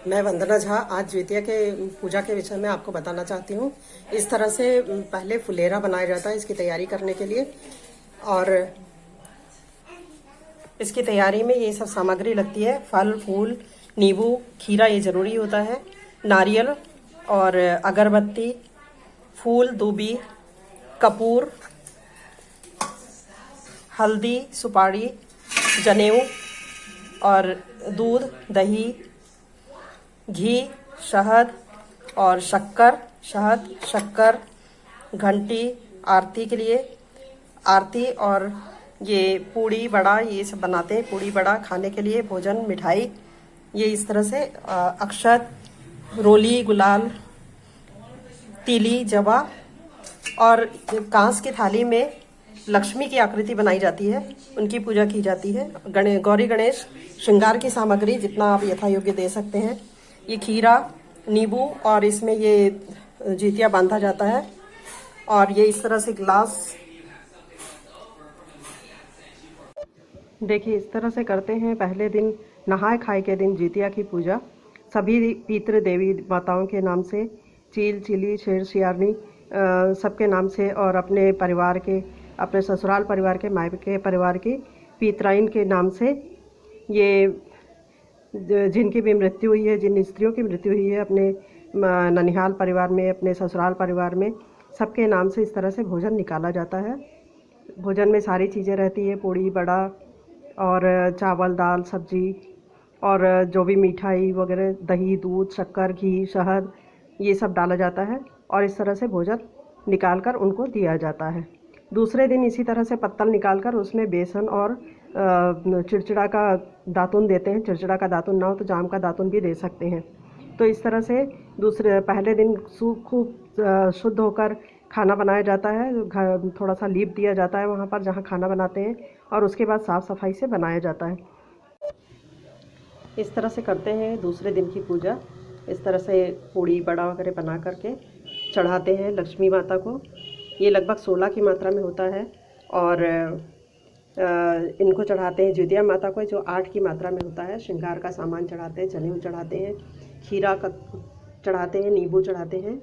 मैं वंदना झा आज द्वितीया के पूजा के विषय में आपको बताना चाहती हूँ। इस तरह से पहले फुलेरा बनाया जाता है इसकी तैयारी करने के लिए। और इसकी तैयारी में ये सब सामग्री लगती है। फल, फूल, नींबू, खीरा ये ज़रूरी होता है, नारियल और अगरबत्ती, फूल, दूबी, कपूर, हल्दी, सुपारी, जनेऊ और दूध, दही, घी, शहद और शक्कर, घंटी, आरती के लिए आरती और ये पूड़ी बड़ा ये सब बनाते हैं। पूड़ी बड़ा खाने के लिए भोजन, मिठाई, ये इस तरह से अक्षत, रोली, गुलाल, तीली, जवा और कांस की थाली में लक्ष्मी की आकृति बनाई जाती है, उनकी पूजा की जाती है। गौरी गणेश श्रृंगार की सामग्री जितना आप यथा योग्य दे सकते हैं। ये खीरा, नींबू और इसमें ये जीतिया बांधा जाता है। और ये इस तरह से ग्लास देखिए इस तरह से करते हैं। पहले दिन नहाय खाए के दिन जीतिया की पूजा सभी पितृ देवी माताओं के नाम से, चील, चिली, शेर, शियारनी सबके नाम से और अपने परिवार के, अपने ससुराल परिवार के, मायके परिवार की पितराइन के नाम से, ये जिनकी भी मृत्यु हुई है, जिन स्त्रियों की मृत्यु हुई है अपने ननिहाल परिवार में, अपने ससुराल परिवार में, सबके नाम से इस तरह से भोजन निकाला जाता है। भोजन में सारी चीज़ें रहती है, पूड़ी बड़ा और चावल, दाल, सब्जी और जो भी मिठाई वगैरह, दही, दूध, शक्कर, घी, शहद ये सब डाला जाता है और इस तरह से भोजन निकाल कर उनको दिया जाता है। दूसरे दिन इसी तरह से पत्तल निकाल कर उसमें बेसन और चिड़चिड़ा का दातुन देते हैं। चिड़चिड़ा का दातुन ना हो तो जाम का दातुन भी दे सकते हैं। तो इस तरह से पहले दिन खूब शुद्ध होकर खाना बनाया जाता है। थोड़ा सा लीप दिया जाता है वहाँ पर जहाँ खाना बनाते हैं और उसके बाद साफ़ सफाई से बनाया जाता है। इस तरह से करते हैं दूसरे दिन की पूजा। इस तरह से पूड़ी बड़ा वगैरह बना करके चढ़ाते हैं लक्ष्मी माता को। ये लगभग 16 की मात्रा में होता है और इनको चढ़ाते हैं ज्योतिया माता को जो 8 की मात्रा में होता है। श्रृंगार का सामान चढ़ाते हैं, जनेऊ चढ़ाते हैं, खीरा का चढ़ाते हैं, नींबू चढ़ाते हैं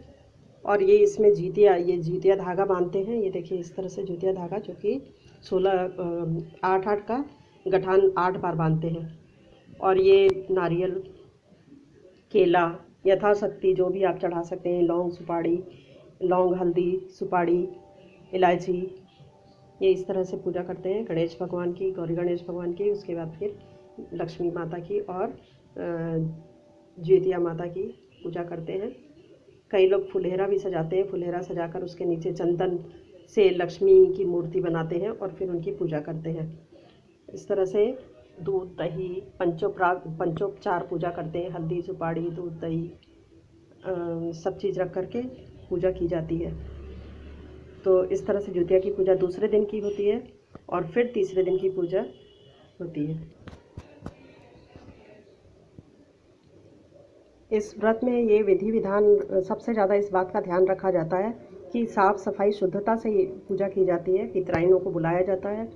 और ये इसमें जीतिया धागा बांधते हैं। ये देखिए इस तरह से जीतिया धागा जो कि 8 का गठान 8 बार बांधते हैं। और ये नारियल, केला यथाशक्ति जो भी आप चढ़ा सकते हैं, लौंग, हल्दी, सुपारी, इलायची, ये इस तरह से पूजा करते हैं गणेश भगवान की, गौरी गणेश भगवान की। उसके बाद फिर लक्ष्मी माता की और ज्योतिया माता की पूजा करते हैं। कई लोग फुलेरा भी सजाते हैं। फुलेरा सजाकर उसके नीचे चंदन से लक्ष्मी की मूर्ति बनाते हैं और फिर उनकी पूजा करते हैं। इस तरह से दूध, दही, पंचोपचार पूजा करते हैं। हल्दी, सुपारी, दूध, दही सब चीज़ रख करके पूजा की जाती है। तो इस तरह से ज्योतिया की पूजा दूसरे दिन की होती है और फिर तीसरे दिन की पूजा होती है। इस व्रत में ये विधि विधान सबसे ज़्यादा इस बात का ध्यान रखा जाता है कि साफ़ सफाई शुद्धता से पूजा की जाती है। पितराइनों को बुलाया जाता है,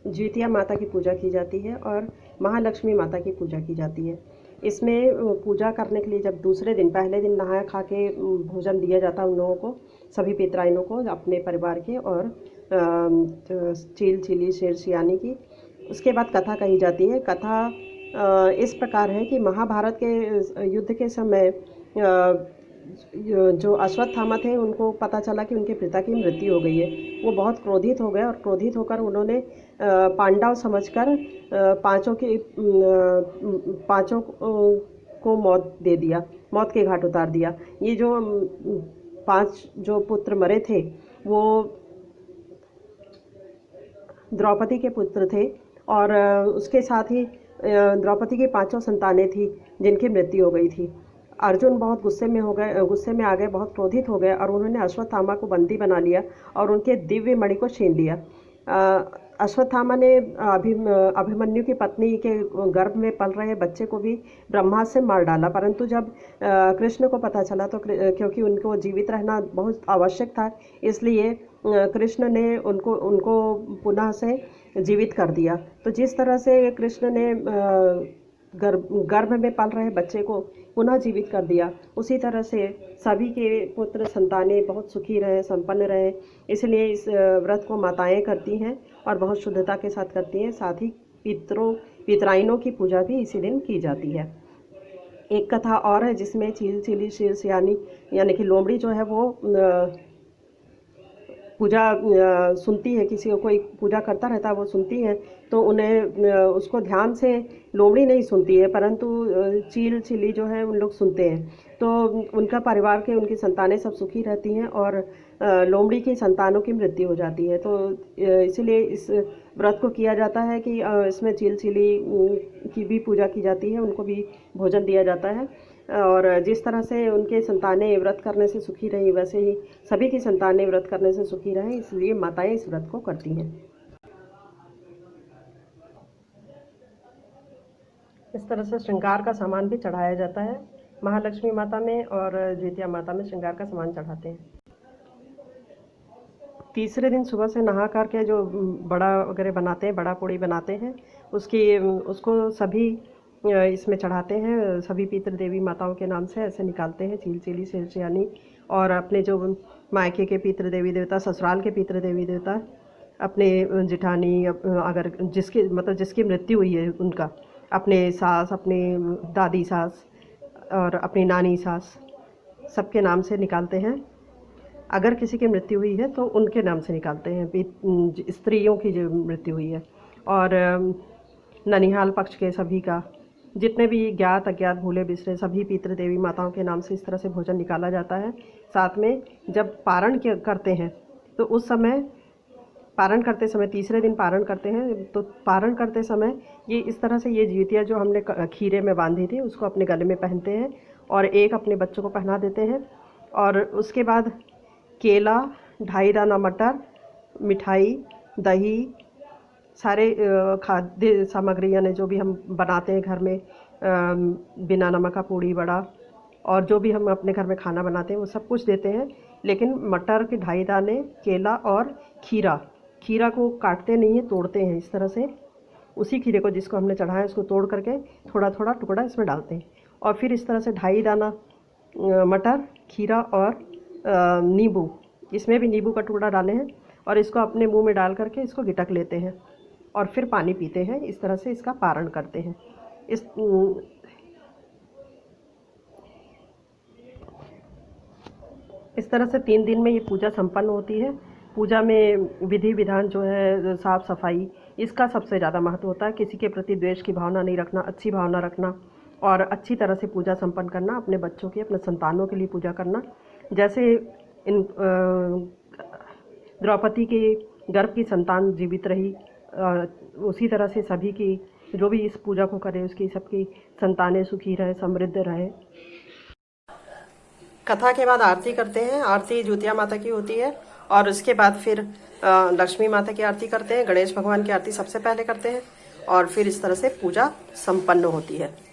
ज्योतिया माता की पूजा की जाती है और महालक्ष्मी माता की पूजा की जाती है। इसमें पूजा करने के लिए जब दूसरे दिन, पहले दिन नहाया खा के भोजन दिया जाता है उन लोगों को, सभी पितराइनों को, अपने परिवार के और चील, चिली, शेर, शियानी की। उसके बाद कथा कही जाती है। कथा इस प्रकार है कि महाभारत के युद्ध के समय जो अश्वत्थामा थे उनको पता चला कि उनके पिता की मृत्यु हो गई है। वो बहुत क्रोधित हो गए और क्रोधित होकर उन्होंने पांडव समझकर पांचों को मौत दे दिया, मौत के घाट उतार दिया। ये जो 5 जो पुत्र मरे थे वो द्रौपदी के पुत्र थे और उसके साथ ही द्रौपदी की 5 संतानें थी जिनकी मृत्यु हो गई थी। अर्जुन बहुत गुस्से में आ गए, बहुत क्रोधित हो गए और उन्होंने अश्वत्थामा को बंदी बना लिया और उनके दिव्य मणि को छीन लिया। अश्वत्थामा ने अभिमन्यु की पत्नी के गर्भ में पल रहे बच्चे को भी ब्रह्मास्त्र से मार डाला। परंतु जब कृष्ण को पता चला तो क्योंकि उनको जीवित रहना बहुत आवश्यक था, इसलिए कृष्ण ने उनको पुनः से जीवित कर दिया। तो जिस तरह से कृष्ण ने गर्भ में पल रहे बच्चे को पुनः जीवित कर दिया। उसी तरह से सभी के पुत्र संतानें बहुत सुखी रहें, संपन्न रहें, इसलिए इस व्रत को माताएं करती हैं और बहुत शुद्धता के साथ करती हैं। साथ ही पितराइनों की पूजा भी इसी दिन की जाती है। एक कथा और है जिसमें चील चिली शीर सियानी यानी कि लोमड़ी जो है वो पूजा सुनती है, किसी को कोई पूजा करता रहता है वो सुनती है, तो उन्हें उसको ध्यान से लोमड़ी नहीं सुनती है, परंतु चील चिली जो है उन लोग सुनते हैं। तो उनका परिवार के उनकी संतानें सब सुखी रहती हैं और लोमड़ी की संतानों की मृत्यु हो जाती है। तो इसीलिए इस व्रत को किया जाता है कि इसमें चील चिली की भी पूजा की जाती है, उनको भी भोजन दिया जाता है। और जिस तरह से उनके संतानें व्रत करने से सुखी रहीं, वैसे ही सभी की संतानें व्रत करने से सुखी रहें, इसलिए माताएं इस व्रत को करती हैं। इस तरह से श्रृंगार का सामान भी चढ़ाया जाता है। महालक्ष्मी माता में और ज्योतिया माता में श्रृंगार का सामान चढ़ाते हैं। तीसरे दिन सुबह से नहा करके जो बड़ा वगैरह बनाते हैं, बड़ा पूड़ी बनाते हैं, उसको सभी इसमें चढ़ाते हैं। सभी पितृ देवी माताओं के नाम से ऐसे निकालते हैं, चील चिली शेर सियानी, और अपने जो मायके के पितृ देवी देवता, ससुराल के पितृ देवी देवता, अपने जिठानी, अगर जिसकी मृत्यु हुई है उनका, अपने सास, अपने दादी सास और अपनी नानी सास, सबके नाम से निकालते हैं। अगर किसी की मृत्यु हुई है तो उनके नाम से निकालते हैं, स्त्रियों की जो मृत्यु हुई है। और ननिहाल पक्ष के सभी का, जितने भी ज्ञात अज्ञात भूले बिसरे सभी पितृ देवी माताओं के नाम से इस तरह से भोजन निकाला जाता है। साथ में जब पारण करते हैं तो उस समय, पारण करते समय, तीसरे दिन पारण करते हैं, तो पारण करते समय ये इस तरह से ये जीतिया जो हमने खीरे में बांधी थी उसको अपने गले में पहनते हैं और एक अपने बच्चों को पहना देते हैं। और उसके बाद केला, 2.5 दाना मटर, मिठाई, दही, सारे खाद्य सामग्री यानी जो भी हम बनाते हैं घर में, बिना नमक का पूड़ी बड़ा और जो भी हम अपने घर में खाना बनाते हैं वो सब कुछ देते हैं। लेकिन मटर के 2.5 दाने, केला और खीरा को काटते नहीं हैं, तोड़ते हैं इस तरह से। उसी खीरे को जिसको हमने चढ़ाया उसको तोड़ करके थोड़ा थोड़ा टुकड़ा इसमें डालते हैं और फिर इस तरह से 2.5 दाना मटर, खीरा और नींबू, इसमें भी नींबू का टुकड़ा डाले हैं और इसको अपने मुंह में डाल करके इसको गिटक लेते हैं और फिर पानी पीते हैं। इस तरह से इसका पारण करते हैं। इस तरह से 3 दिन में ये पूजा संपन्न होती है। पूजा में विधि विधान जो है, साफ सफाई, इसका सबसे ज़्यादा महत्व होता है। किसी के प्रति द्वेष की भावना नहीं रखना, अच्छी भावना रखना और अच्छी तरह से पूजा संपन्न करना, अपने बच्चों की, अपने संतानों के लिए पूजा करना। जैसे इन द्रौपदी के गर्भ की संतान जीवित रही, उसी तरह से सभी की, जो भी इस पूजा को करे उसकी सबकी संतानें सुखी रहे, समृद्ध रहे। कथा के बाद आरती करते हैं। आरती ज्योतिया माता की होती है और उसके बाद फिर लक्ष्मी माता की आरती करते हैं। गणेश भगवान की आरती सबसे पहले करते हैं और फिर इस तरह से पूजा संपन्न होती है।